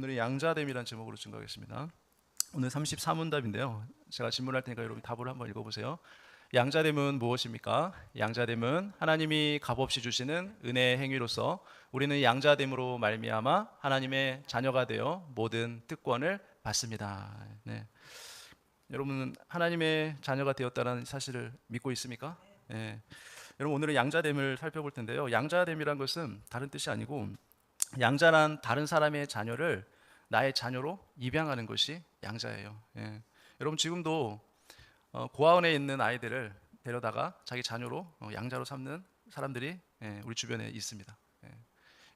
오늘은 양자됨이라는 제목으로 증거하겠습니다. 오늘 34문답인데요. 제가 질문할 테니까 여러분 답을 한번 읽어보세요. 양자됨은 무엇입니까? 양자됨은 하나님이 값없이 주시는 은혜의 행위로서 우리는 양자됨으로 말미암아 하나님의 자녀가 되어 모든 특권을 받습니다. 네. 여러분은 하나님의 자녀가 되었다는 사실을 믿고 있습니까? 네. 여러분 오늘은 양자됨을 살펴볼 텐데요. 양자됨이란 것은 다른 뜻이 아니고 양자란 다른 사람의 자녀를 나의 자녀로 입양하는 것이 양자예요. 예. 여러분 지금도 고아원에 있는 아이들을 데려다가 자기 자녀로 양자로 삼는 사람들이 우리 주변에 있습니다. 예.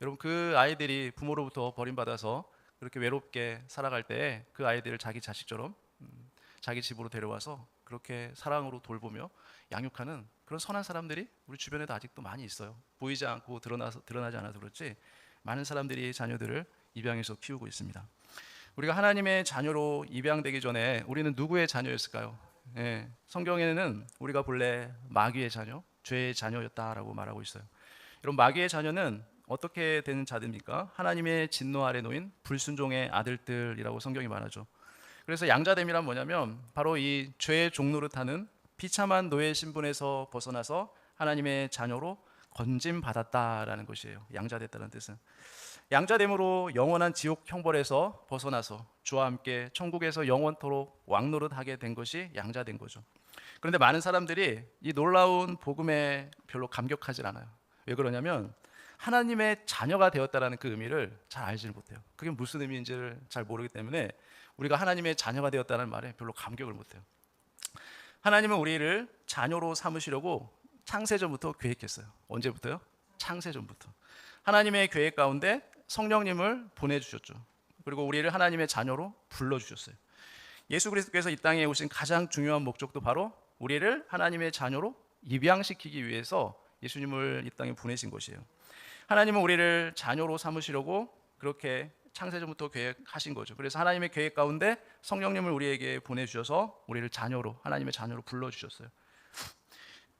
여러분 그 아이들이 부모로부터 버림받아서 그렇게 외롭게 살아갈 때 그 아이들을 자기 자식처럼 자기 집으로 데려와서 그렇게 사랑으로 돌보며 양육하는 그런 선한 사람들이 우리 주변에도 아직도 많이 있어요. 보이지 않고 드러나지 않아서 그렇지 많은 사람들이 자녀들을 입양해서 키우고 있습니다. 우리가 하나님의 자녀로 입양되기 전에 우리는 누구의 자녀였을까요? 예, 성경에는 우리가 본래 마귀의 자녀, 죄의 자녀였다라고 말하고 있어요. 여러분 마귀의 자녀는 어떻게 되는 자들입니까? 하나님의 진노 아래 놓인 불순종의 아들들이라고 성경이 말하죠. 그래서 양자됨이란 뭐냐면 바로 이 죄의 종노릇하는 비참한 노예 신분에서 벗어나서 하나님의 자녀로 건짐 받았다라는 것이에요. 양자됐다는 뜻은 양자됨으로 영원한 지옥 형벌에서 벗어나서 주와 함께 천국에서 영원토록 왕노릇하게 된 것이 양자된 거죠. 그런데 많은 사람들이 이 놀라운 복음에 별로 감격하지 않아요. 왜 그러냐면 하나님의 자녀가 되었다라는 그 의미를 잘 알지 못해요. 그게 무슨 의미인지를 잘 모르기 때문에 우리가 하나님의 자녀가 되었다는 말에 별로 감격을 못해요. 하나님은 우리를 자녀로 삼으시려고 창세전부터 계획했어요. 언제부터요? 창세전부터. 하나님의 계획 가운데 성령님을 보내주셨죠. 그리고 우리를 하나님의 자녀로 불러주셨어요. 예수 그리스도께서 이 땅에 오신 가장 중요한 목적도 바로 우리를 하나님의 자녀로 입양시키기 위해서 예수님을 이 땅에 보내신 것이에요. 하나님은 우리를 자녀로 삼으시려고 그렇게 창세전부터 계획하신 거죠. 그래서 하나님의 계획 가운데 성령님을 우리에게 보내주셔서 우리를 자녀로 하나님의 자녀로 불러주셨어요.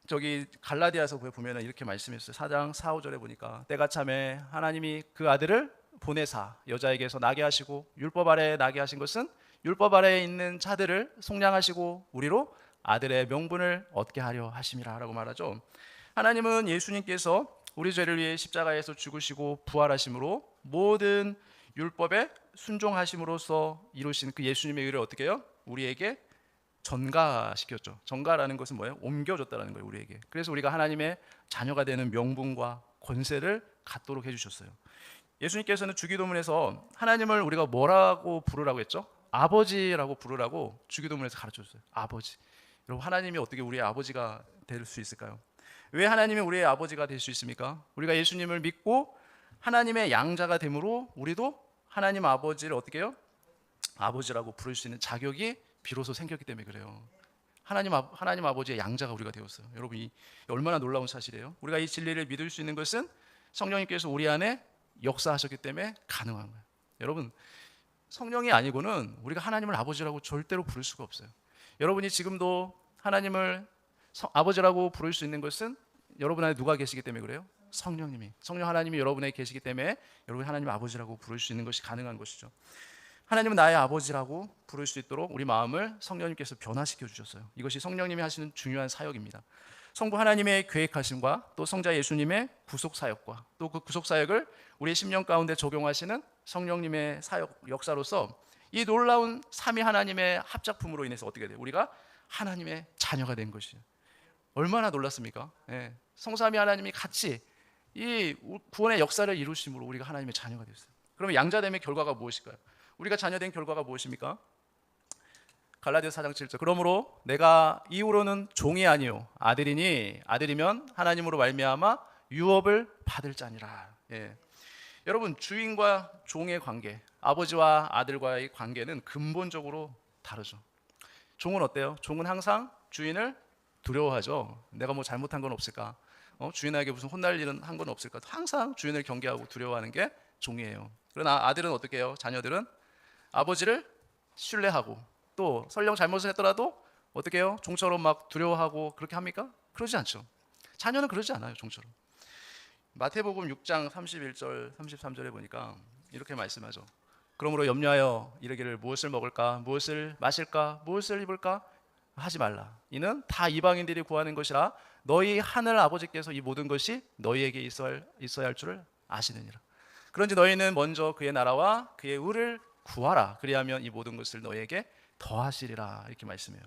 저기 갈라디아서 보면 이렇게 말씀했어요. 4장 4, 5절에 보니까 때가 참에 하나님이 그 아들을 보내사 여자에게서 나게 하시고 율법 아래에 나게 하신 것은 율법 아래에 있는 자들을 속량하시고 우리로 아들의 명분을 얻게 하려 하심이라 라고 말하죠. 하나님은 예수님께서 우리 죄를 위해 십자가에서 죽으시고 부활하심으로 모든 율법에 순종하심으로써 이루신 그 예수님의 의를 어떻게 해요? 우리에게 전가시켰죠. 전가라는 것은 뭐예요? 옮겨줬다는 거예요, 우리에게. 그래서 우리가 하나님의 자녀가 되는 명분과 권세를 갖도록 해주셨어요. 예수님께서는 주기도문에서 하나님을 우리가 뭐라고 부르라고 했죠? 아버지라고 부르라고 주기도문에서 가르쳐줬어요. 아버지. 여러분 하나님이 어떻게 우리의 아버지가 될 수 있을까요? 왜 하나님이 우리의 아버지가 될 수 있습니까? 우리가 예수님을 믿고 하나님의 양자가 되므로 우리도 하나님 아버지를 어떻게 해요? 아버지라고 부를 수 있는 자격이 비로소 생겼기 때문에 그래요. 하나님 아버지의 양자가 우리가 되었어요. 여러분 이 얼마나 놀라운 사실이에요. 우리가 이 진리를 믿을 수 있는 것은 성령님께서 우리 안에 역사하셨기 때문에 가능한 거예요. 여러분 성령이 아니고는 우리가 하나님을 아버지라고 절대로 부를 수가 없어요. 여러분이 지금도 하나님을 아버지라고 부를 수 있는 것은 여러분 안에 누가 계시기 때문에 그래요? 성령 하나님이 여러분에 계시기 때문에 여러분이 하나님 아버지라고 부를 수 있는 것이 가능한 것이죠. 하나님은 나의 아버지라고 부를 수 있도록 우리 마음을 성령님께서 변화시켜 주셨어요. 이것이 성령님이 하시는 중요한 사역입니다. 성부 하나님의 계획하심과 또 성자 예수님의 구속 사역과 또 그 구속 사역을 우리의 심령 가운데 적용하시는 성령님의 사역 역사로서 이 놀라운 삼위 하나님의 합작품으로 인해서 어떻게 돼요? 우리가 하나님의 자녀가 된 것이에요. 얼마나 놀랐습니까? 예. 성삼위 하나님이 같이 이 구원의 역사를 이루심으로 우리가 하나님의 자녀가 되었어요. 그러면 양자됨의 결과가 무엇일까요? 우리가 자녀된 결과가 무엇입니까? 갈라디아서 4장 7절. 그러므로 내가 이후로는 종이 아니요 아들이니 아들이면 하나님으로 말미암아 유업을 받을 자니라. 예. 여러분 주인과 종의 관계, 아버지와 아들과의 관계는 근본적으로 다르죠. 종은 어때요? 종은 항상 주인을 두려워하죠. 내가 뭐 잘못한 건 없을까? 주인에게 무슨 혼날 일은 한 건 없을까? 항상 주인을 경계하고 두려워하는 게 종이에요. 그러나 아들은 어떻게 해요? 자녀들은 아버지를 신뢰하고 또 설령 잘못을 했더라도 어떻게 해요? 종처럼 막 두려워하고 그렇게 합니까? 그러지 않죠. 자녀는 그러지 않아요, 종처럼. 마태복음 6장 31절 33절에 보니까 이렇게 말씀하죠. 그러므로 염려하여 이르기를 무엇을 먹을까, 무엇을 마실까, 무엇을 입을까 하지 말라. 이는 다 이방인들이 구하는 것이라 너희 하늘 아버지께서 이 모든 것이 너희에게 있어야 할 줄을 아시느니라. 그런지 너희는 먼저 그의 나라와 그의 의를 구하라. 그리하면 이 모든 것을 너희에게 더하시리라. 이렇게 말씀해요.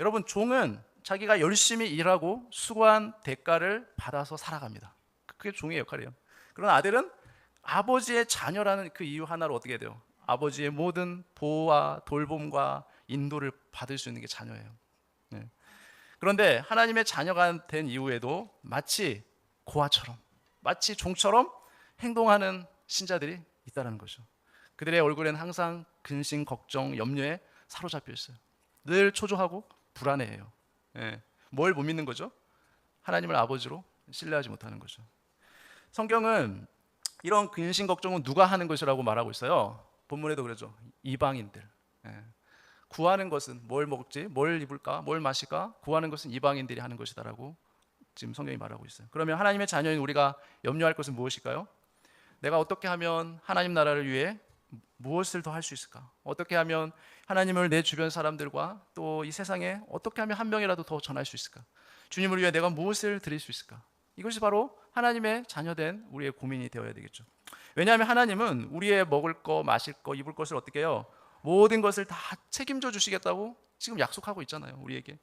여러분, 종은 자기가 열심히 일하고 수고한 대가를 받아서 살아갑니다. 그게 종의 역할이에요. 그러나 아들은 아버지의 자녀라는 그 이유 하나로 어떻게 돼요? 아버지의 모든 보호와 돌봄과 인도를 받을 수 있는 게 자녀예요. 네. 그런데 하나님의 자녀가 된 이후에도 마치 고아처럼, 마치 종처럼 행동하는 신자들이 있다는 거죠. 그들의 얼굴에는 항상 근심, 걱정, 염려에 사로잡혀 있어요. 늘 초조하고 불안해해요. 예. 뭘 못 믿는 거죠? 하나님을 아버지로 신뢰하지 못하는 거죠. 성경은 이런 근심 걱정은 누가 하는 것이라고 말하고 있어요. 본문에도 그러죠. 이방인들. 예. 구하는 것은 뭘 먹지, 뭘 입을까, 뭘 마실까 구하는 것은 이방인들이 하는 것이다라고 지금 성경이 말하고 있어요. 그러면 하나님의 자녀인 우리가 염려할 것은 무엇일까요? 내가 어떻게 하면 하나님 나라를 위해 무엇을 더 할 수 있을까? 어떻게 하면 하나님을 내 주변 사람들과 또 이 세상에 어떻게 하면 한 명이라도 더 전할 수 있을까? 주님을 위해 내가 무엇을 드릴 수 있을까? 이것이 바로 하나님의 자녀된 우리의 고민이 되어야 되겠죠. 왜냐하면 하나님은 우리의 먹을 거, 마실 거, 입을 것을 어떻게 해요? 모든 것을 다 책임져 주시겠다고 지금 약속하고 있잖아요, 우리에게.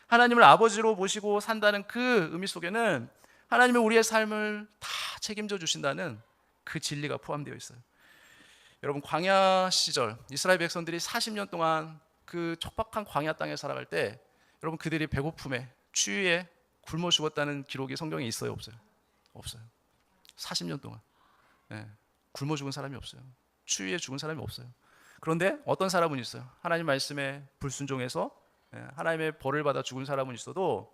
하나님을 아버지로 모시고 산다는 그 의미 속에는 하나님은 우리의 삶을 다 책임져 주신다는 그 진리가 포함되어 있어요. 여러분, 광야 시절 이스라엘 백성들이 40년 동안 그 척박한 광야 땅에 살아갈 때 여러분, 그들이 배고픔에 추위에 굶어 죽었다는 기록이 성경에 있어요, 없어요? 없어요. 40년 동안 굶어 죽은 사람이 없어요. 추위에 죽은 사람이 없어요. 그런데 어떤 사람은 있어요. 하나님 말씀에 불순종해서 하나님의 벌을 받아 죽은 사람은 있어도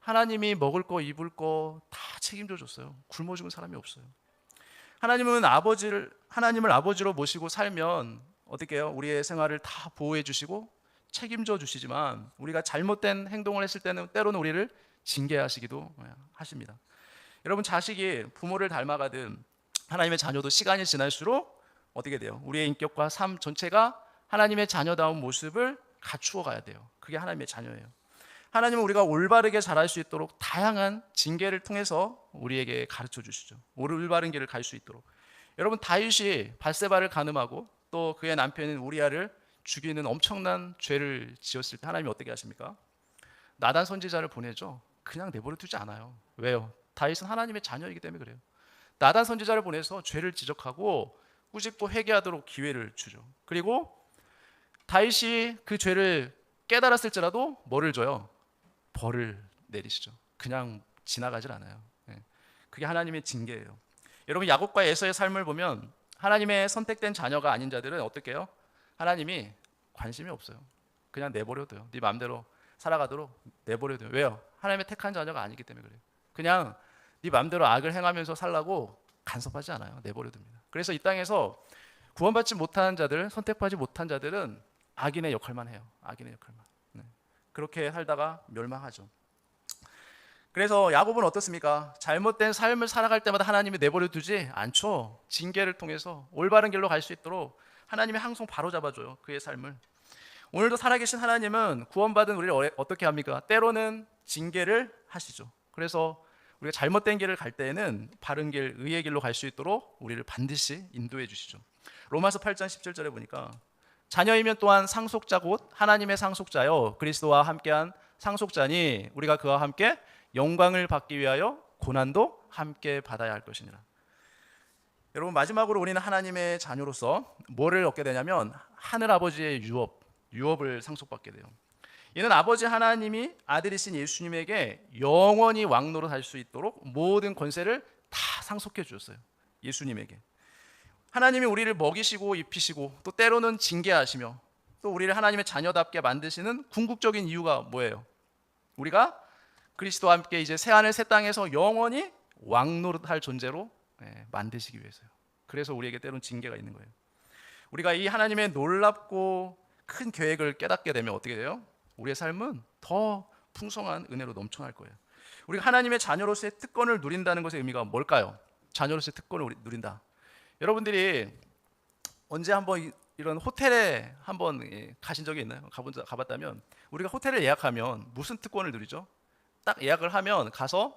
하나님이 먹을 거 입을 거 다 책임져 줬어요. 굶어 죽은 사람이 없어요. 하나님을 아버지로 모시고 살면 어떻게 해요? 우리의 생활을 다 보호해 주시고 책임져 주시지만 우리가 잘못된 행동을 했을 때는 때로는 우리를 징계하시기도 하십니다. 여러분, 자식이 부모를 닮아가듯 하나님의 자녀도 시간이 지날수록 어떻게 돼요? 우리의 인격과 삶 전체가 하나님의 자녀다운 모습을 갖추어 가야 돼요. 그게 하나님의 자녀예요. 하나님은 우리가 올바르게 자랄 수 있도록 다양한 징계를 통해서 우리에게 가르쳐 주시죠. 올바른 길을 갈 수 있도록. 여러분, 다윗이 밧세바를 간음하고 또 그의 남편인 우리아를 죽이는 엄청난 죄를 지었을 때 하나님이 어떻게 하십니까? 나단 선지자를 보내죠. 그냥 내버려 두지 않아요. 왜요? 다윗은 하나님의 자녀이기 때문에 그래요. 나단 선지자를 보내서 죄를 지적하고 꾸짖고 회개하도록 기회를 주죠. 그리고 다윗이 그 죄를 깨달았을지라도 뭐를 줘요? 벌을 내리시죠. 그냥 지나가질 않아요. 그게 하나님의 징계예요. 여러분, 야곱과 에서의 삶을 보면 하나님의 선택된 자녀가 아닌 자들은 어떻게 해요? 하나님이 관심이 없어요. 그냥 내버려둬요. 네 마음대로 살아가도록 내버려둬요. 왜요? 하나님의 택한 자녀가 아니기 때문에 그래요. 그냥 네 마음대로 악을 행하면서 살라고 간섭하지 않아요. 내버려둡니다. 그래서 이 땅에서 구원받지 못한 자들, 선택받지 못한 자들은 악인의 역할만 해요. 악인의 역할만. 그렇게 살다가 멸망하죠. 그래서 야곱은 어떻습니까? 잘못된 삶을 살아갈 때마다 하나님이 내버려 두지 않죠. 징계를 통해서 올바른 길로 갈 수 있도록 하나님이 항상 바로잡아줘요. 그의 삶을. 오늘도 살아계신 하나님은 구원받은 우리를 어떻게 합니까? 때로는 징계를 하시죠. 그래서 우리가 잘못된 길을 갈 때에는 바른 길, 의의 길로 갈 수 있도록 우리를 반드시 인도해 주시죠. 로마서 8장 17절에 보니까 자녀이면 또한 상속자 곧 하나님의 상속자요 그리스도와 함께한 상속자니 우리가 그와 함께 영광을 받기 위하여 고난도 함께 받아야 할 것이니라. 여러분, 마지막으로 우리는 하나님의 자녀로서 뭐를 얻게 되냐면 하늘 아버지의 유업을 상속받게 돼요. 이는 아버지 하나님이 아들이신 예수님에게 영원히 왕노릇할 수 있도록 모든 권세를 다 상속해 주셨어요. 예수님에게. 하나님이 우리를 먹이시고 입히시고 또 때로는 징계하시며 또 우리를 하나님의 자녀답게 만드시는 궁극적인 이유가 뭐예요? 우리가 그리스도와 함께 이제 새하늘 새 땅에서 영원히 왕노릇할 존재로 만드시기 위해서요. 그래서 우리에게 때로는 징계가 있는 거예요. 우리가 이 하나님의 놀랍고 큰 계획을 깨닫게 되면 어떻게 돼요? 우리의 삶은 더 풍성한 은혜로 넘쳐날 거예요. 우리가 하나님의 자녀로서의 특권을 누린다는 것의 의미가 뭘까요? 자녀로서의 특권을 누린다. 여러분들이 언제 한번 이런 호텔에 한번 가신 적이 있나요? 가봤다면 우리가 호텔을 예약하면 무슨 특권을 누리죠? 딱 예약을 하면 가서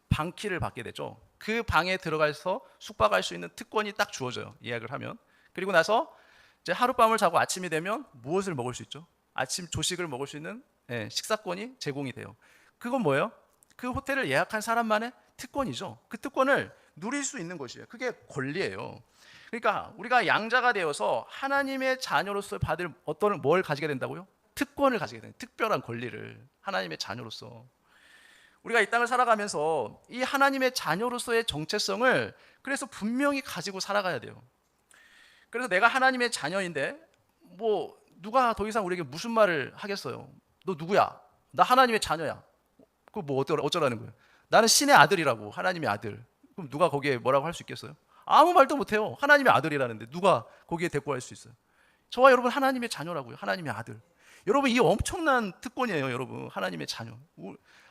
방키를 받게 되죠. 그 방에 들어가서 숙박할 수 있는 특권이 딱 주어져요. 예약을 하면. 그리고 나서 이제 하룻밤을 자고 아침이 되면 무엇을 먹을 수 있죠? 아침 조식을 먹을 수 있는 식사권이 제공이 돼요. 그건 뭐예요? 그 호텔을 예약한 사람만의 특권이죠. 그 특권을 누릴 수 있는 것이에요. 그게 권리예요. 그러니까 우리가 양자가 되어서 하나님의 자녀로서 받을 어떤 뭘 가지게 된다고요? 특권을 가지게 되는 특별한 권리를 하나님의 자녀로서 우리가 이 땅을 살아가면서 이 하나님의 자녀로서의 정체성을 그래서 분명히 가지고 살아가야 돼요. 그래서 내가 하나님의 자녀인데 뭐 누가 더 이상 우리에게 무슨 말을 하겠어요? 너 누구야? 나 하나님의 자녀야. 그 뭐 어쩌라는 거예요? 나는 신의 아들이라고. 하나님의 아들. 그럼 누가 거기에 뭐라고 할 수 있겠어요? 아무 말도 못해요. 하나님의 아들이라는데 누가 거기에 대꾸할 수 있어요? 저와 여러분 하나님의 자녀라고요. 하나님의 아들. 여러분 이 엄청난 특권이에요. 여러분 하나님의 자녀.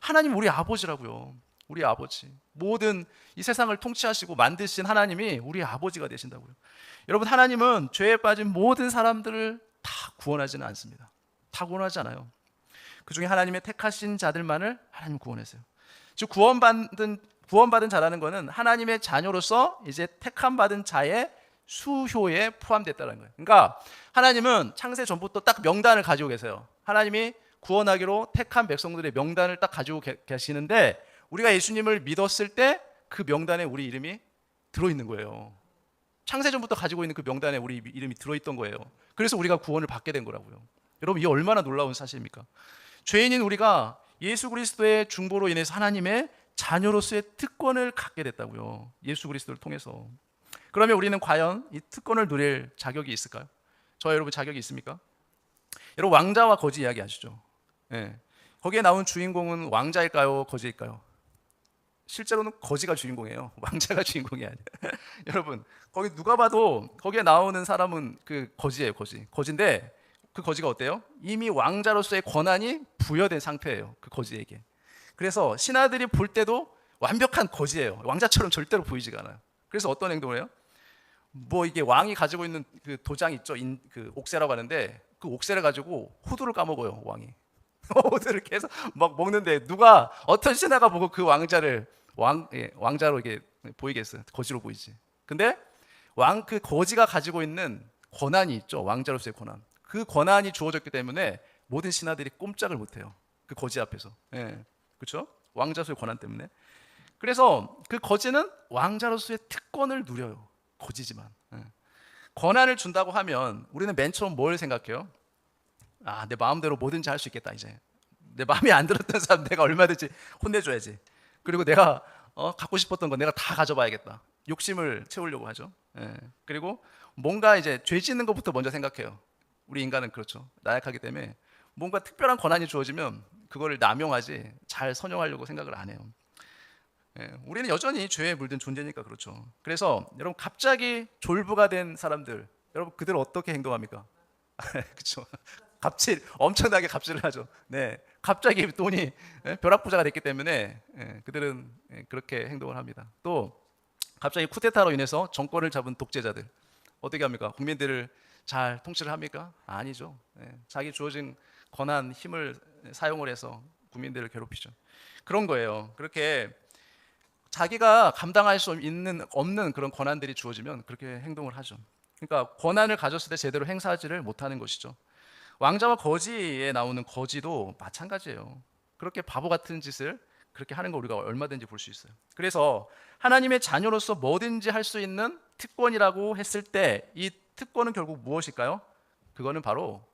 하나님 우리 아버지라고요. 우리 아버지. 모든 이 세상을 통치하시고 만드신 하나님이 우리 아버지가 되신다고요. 여러분 하나님은 죄에 빠진 모든 사람들을 다 구원하지는 않습니다. 다 구원하지 않아요. 그 중에 하나님의 택하신 자들만을 하나님 구원했어요. 즉 구원받은 자라는 것은 하나님의 자녀로서 이제 택함 받은 자의 수효에 포함됐다는 거예요. 그러니까 하나님은 창세 전부터 딱 명단을 가지고 계세요. 하나님이 구원하기로 택한 백성들의 명단을 딱 가지고 계시는데 우리가 예수님을 믿었을 때 그 명단에 우리 이름이 들어있는 거예요. 창세 전부터 가지고 있는 그 명단에 우리 이름이 들어있던 거예요. 그래서 우리가 구원을 받게 된 거라고요. 여러분 이게 얼마나 놀라운 사실입니까? 죄인인 우리가 예수 그리스도의 중보로 인해서 하나님의 자녀로서의 특권을 갖게 됐다고요. 예수 그리스도를 통해서. 그러면 우리는 과연 이 특권을 누릴 자격이 있을까요? 저 여러분 자격이 있습니까? 여러분 왕자와 거지 이야기 아시죠? 예. 거기에 나온 주인공은 왕자일까요? 거지일까요? 실제로는 거지가 주인공이에요. 왕자가 주인공이 아니에요. 여러분 거기 누가 봐도 거기에 나오는 사람은 그 거지예요. 거지인데 그 거지가 어때요? 이미 왕자로서의 권한이 부여된 상태예요. 그 거지에게. 그래서 신하들이 볼 때도 완벽한 거지예요. 왕자처럼 절대로 보이지가 않아요. 그래서 어떤 행동을 해요? 뭐 이게 왕이 가지고 있는 그 도장 있죠? 그 옥새라고 하는데 그 옥새를 가지고 호두를 까먹어요. 왕이. 호두를 계속 막 먹는데 누가 어떤 신하가 보고 그 왕자를 왕자로 이게 보이겠어요? 거지로 보이지. 근데 그 거지가 가지고 있는 권한이 있죠. 왕자로서의 권한. 그 권한이 주어졌기 때문에 모든 신하들이 꼼짝을 못해요. 그 거지 앞에서. 그렇죠? 왕자로서의 권한 때문에. 그래서 그 거지는 왕자로서의 특권을 누려요. 거지지만. 권한을 준다고 하면 우리는 맨 처음 뭘 생각해요? 내 마음대로 뭐든지 할 수 있겠다. 이제 내 마음에 안 들었던 사람 내가 얼마든지 혼내줘야지. 그리고 내가 갖고 싶었던 거 내가 다 가져봐야겠다. 욕심을 채우려고 하죠. 그리고 뭔가 이제 죄 짓는 것부터 먼저 생각해요. 우리 인간은 그렇죠. 나약하기 때문에 뭔가 특별한 권한이 주어지면 그거를 남용하지 잘 선용하려고 생각을 안 해요. 우리는 여전히 죄에 물든 존재니까 그렇죠. 그래서 여러분 갑자기 졸부가 된 사람들, 여러분 그들 어떻게 행동합니까? 그렇죠. 엄청나게 갑질을 하죠. 네, 갑자기 돈이 벼락부자가 됐기 때문에 그들은 그렇게 행동을 합니다. 또 갑자기 쿠데타로 인해서 정권을 잡은 독재자들 어떻게 합니까? 국민들을 잘 통치를 합니까? 아니죠. 자기 주어진 권한, 힘을 사용을 해서 국민들을 괴롭히죠. 그런 거예요. 그렇게 자기가 감당할 수 없는 그런 권한들이 주어지면 그렇게 행동을 하죠. 그러니까 권한을 가졌을 때 제대로 행사하지를 못하는 것이죠. 왕자와 거지에 나오는 거지도 마찬가지예요. 그렇게 바보 같은 짓을 그렇게 하는 거 우리가 얼마든지 볼 수 있어요. 그래서 하나님의 자녀로서 뭐든지 할 수 있는 특권이라고 했을 때 이 특권은 결국 무엇일까요? 그거는 바로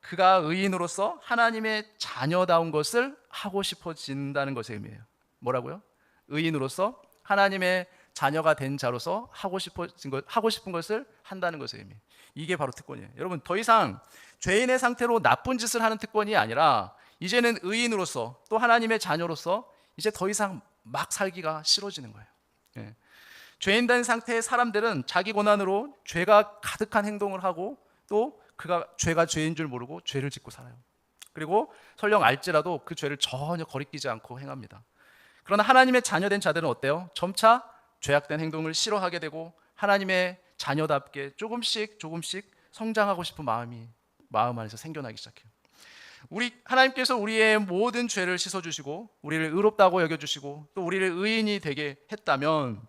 그가 의인으로서 하나님의 자녀다운 것을 하고 싶어진다는 것의 의미예요. 뭐라고요? 의인으로서 하나님의 자녀가 된 자로서 하고 싶은 것을 한다는 것의 의미. 이게 바로 특권이에요. 여러분 더 이상 죄인의 상태로 나쁜 짓을 하는 특권이 아니라 이제는 의인으로서 또 하나님의 자녀로서 이제 더 이상 막 살기가 싫어지는 거예요. 죄인된 상태의 사람들은 자기 권한으로 죄가 가득한 행동을 하고 또 죄가 죄인 줄 모르고 죄를 짓고 살아요. 그리고 설령 알지라도 그 죄를 전혀 거리끼지 않고 행합니다. 그러나 하나님의 자녀된 자들은 어때요? 점차 죄악된 행동을 싫어하게 되고 하나님의 자녀답게 조금씩 성장하고 싶은 마음 안에서 생겨나기 시작해요. 하나님께서 우리의 모든 죄를 씻어주시고 우리를 의롭다고 여겨주시고 또 우리를 의인이 되게 했다면,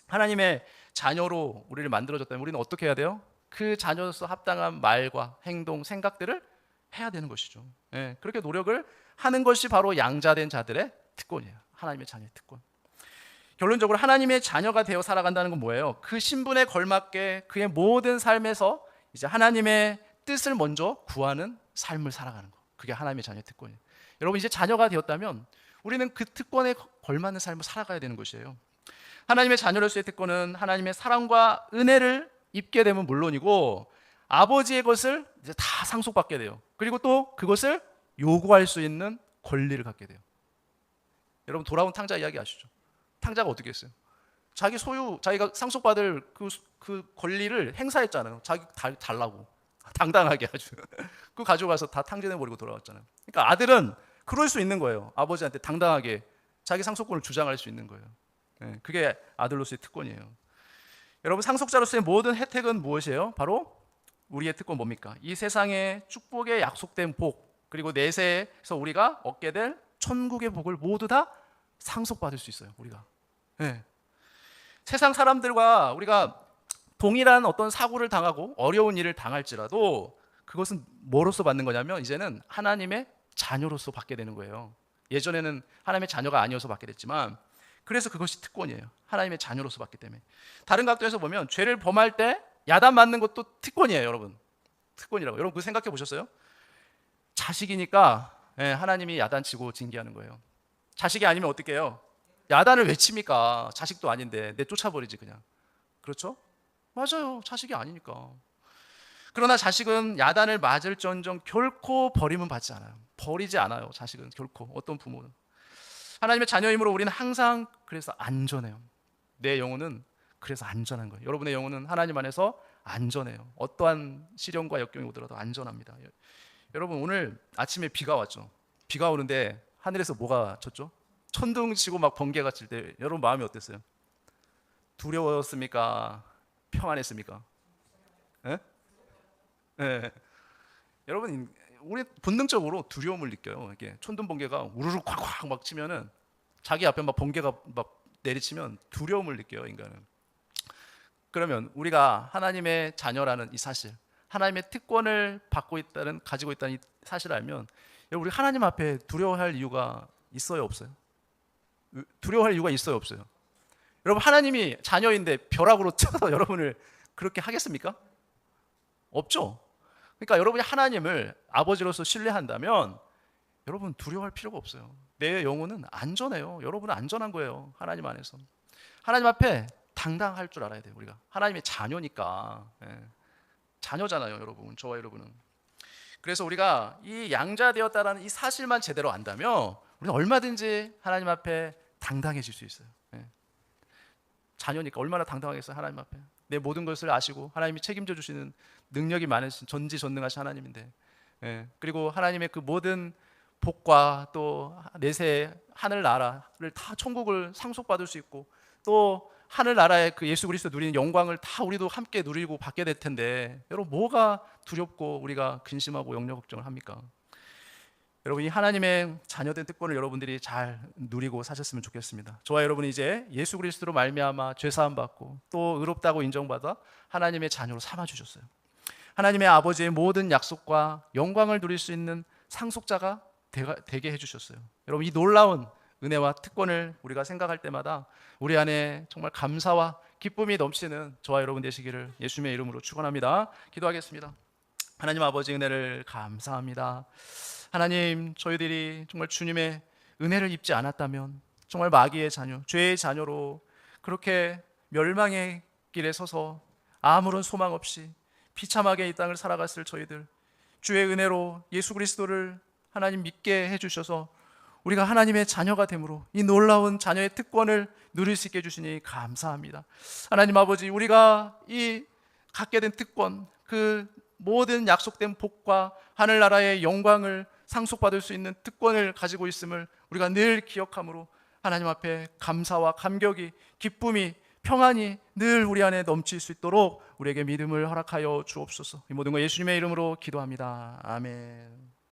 하나님의 자녀로 우리를 만들어줬다면 우리는 어떻게 해야 돼요? 그 자녀로서 합당한 말과 행동, 생각들을 해야 되는 것이죠. 예, 그렇게 노력을 하는 것이 바로 양자된 자들의 특권이에요. 하나님의 자녀의 특권. 결론적으로 하나님의 자녀가 되어 살아간다는 건 뭐예요? 그 신분에 걸맞게 그의 모든 삶에서 이제 하나님의 뜻을 먼저 구하는 삶을 살아가는 거. 그게 하나님의 자녀의 특권이에요. 여러분, 이제 자녀가 되었다면 우리는 그 특권에 걸맞는 삶을 살아가야 되는 것이에요. 하나님의 자녀로서의 특권은 하나님의 사랑과 은혜를 입게 되면 물론이고, 아버지의 것을 이제 다 상속받게 돼요. 그리고 또 그것을 요구할 수 있는 권리를 갖게 돼요. 여러분, 돌아온 탕자 이야기 아시죠? 탕자가 어떻게 했어요? 자기 소유, 자기가 상속받을 그 권리를 행사했잖아요. 자기 달라고 당당하게 아주 그 가져가서 다 탕진해버리고 돌아왔잖아요. 그러니까 아들은 그럴 수 있는 거예요. 아버지한테 당당하게 자기 상속권을 주장할 수 있는 거예요. 그게 아들로서의 특권이에요. 여러분, 상속자로서의 모든 혜택은 무엇이에요? 바로 우리의 특권 뭡니까? 이 세상의 축복의 약속된 복, 그리고 내세에서 우리가 얻게 될 천국의 복을 모두 다 상속받을 수 있어요. 우리가. 세상 사람들과 우리가 동일한 어떤 사고를 당하고 어려운 일을 당할지라도 그것은 뭐로서 받는 거냐면 이제는 하나님의 자녀로서 받게 되는 거예요. 예전에는 하나님의 자녀가 아니어서 받게 됐지만, 그래서 그것이 특권이에요. 하나님의 자녀로서 받기 때문에. 다른 각도에서 보면 죄를 범할 때 야단 맞는 것도 특권이에요. 여러분, 특권이라고. 여러분, 그거 생각해 보셨어요? 자식이니까 하나님이 야단치고 징계하는 거예요. 자식이 아니면 어떻게 해요? 야단을 왜 칩니까? 자식도 아닌데 내쫓아버리지 그냥. 그렇죠? 맞아요. 자식이 아니니까. 그러나 자식은 야단을 맞을지언정 결코 버림은 받지 않아요. 버리지 않아요. 자식은 결코. 어떤 부모는. 하나님의 자녀이므로 우리는 항상 그래서 안전해요. 내 영혼은 그래서 안전한 거예요. 여러분의 영혼은 하나님 안에서 안전해요. 어떠한 시련과 역경이 오더라도 안전합니다. 여러분, 오늘 아침에 비가 왔죠. 비가 오는데 하늘에서 뭐가 쳤죠? 천둥 치고 막 번개가 칠 때 여러분 마음이 어땠어요? 두려웠습니까? 평안했습니까? 여러분, 우리 본능적으로 두려움을 느껴요. 이렇게 천둥 번개가 우르르 콱콱 막 치면은, 자기 앞에 막 번개가 막 내리치면 두려움을 느껴요, 인간은. 그러면 우리가 하나님의 자녀라는 이 사실, 하나님의 특권을 가지고 있다는 이 사실을 알면, 여러분, 우리 하나님 앞에 두려워할 이유가 있어요, 없어요? 두려워할 이유가 있어요, 없어요? 여러분, 하나님이 자녀인데 벼락으로 쳐서 여러분을 그렇게 하겠습니까? 없죠. 그러니까 여러분이 하나님을 아버지로서 신뢰한다면 여러분 두려워할 필요가 없어요. 내 영혼은 안전해요. 여러분은 안전한 거예요. 하나님 안에서. 하나님 앞에 당당할 줄 알아야 돼요. 우리가 하나님의 자녀니까. 자녀잖아요, 여러분. 저와 여러분은. 그래서 우리가 이 양자되었다라는 이 사실만 제대로 안다면 우리는 얼마든지 하나님 앞에 당당해질 수 있어요. 자녀니까 얼마나 당당하겠어요, 하나님 앞에. 내 모든 것을 아시고 하나님이 책임져 주시는 능력이 많으신 전지전능하신 하나님인데, 그리고 하나님의 그 모든 복과 또 내세 하늘나라를 다, 천국을 상속받을 수 있고 또 하늘나라의 그 예수 그리스도 누리는 영광을 다 우리도 함께 누리고 받게 될 텐데, 여러분 뭐가 두렵고 우리가 근심하고 염려 걱정을 합니까? 여러분, 이 하나님의 자녀된 특권을 여러분들이 잘 누리고 사셨으면 좋겠습니다. 저와 여러분이 이제 예수 그리스도로 말미암아 죄 사함 받고 또 의롭다고 인정받아 하나님의 자녀로 삼아 주셨어요. 하나님의 아버지의 모든 약속과 영광을 누릴 수 있는 상속자가 되게 해주셨어요. 여러분, 이 놀라운 은혜와 특권을 우리가 생각할 때마다 우리 안에 정말 감사와 기쁨이 넘치는 저와 여러분 되시기를 예수님의 이름으로 축원합니다. 기도하겠습니다. 하나님 아버지, 은혜를 감사합니다. 하나님, 저희들이 정말 주님의 은혜를 입지 않았다면 정말 마귀의 자녀, 죄의 자녀로 그렇게 멸망의 길에 서서 아무런 소망 없이 비참하게 이 땅을 살아갔을 저희들, 주의 은혜로 예수 그리스도를 하나님 믿게 해주셔서 우리가 하나님의 자녀가 됨으로 이 놀라운 자녀의 특권을 누릴 수 있게 해주시니 감사합니다. 하나님 아버지, 우리가 이 갖게 된 특권, 그 모든 약속된 복과 하늘나라의 영광을 상속받을 수 있는 특권을 가지고 있음을 우리가 늘 기억함으로 하나님 앞에 감사와 감격이, 기쁨이 평안이 늘 우리 안에 넘칠 수 있도록 우리에게 믿음을 허락하여 주옵소서. 이 모든 거 예수님의 이름으로 기도합니다. 아멘.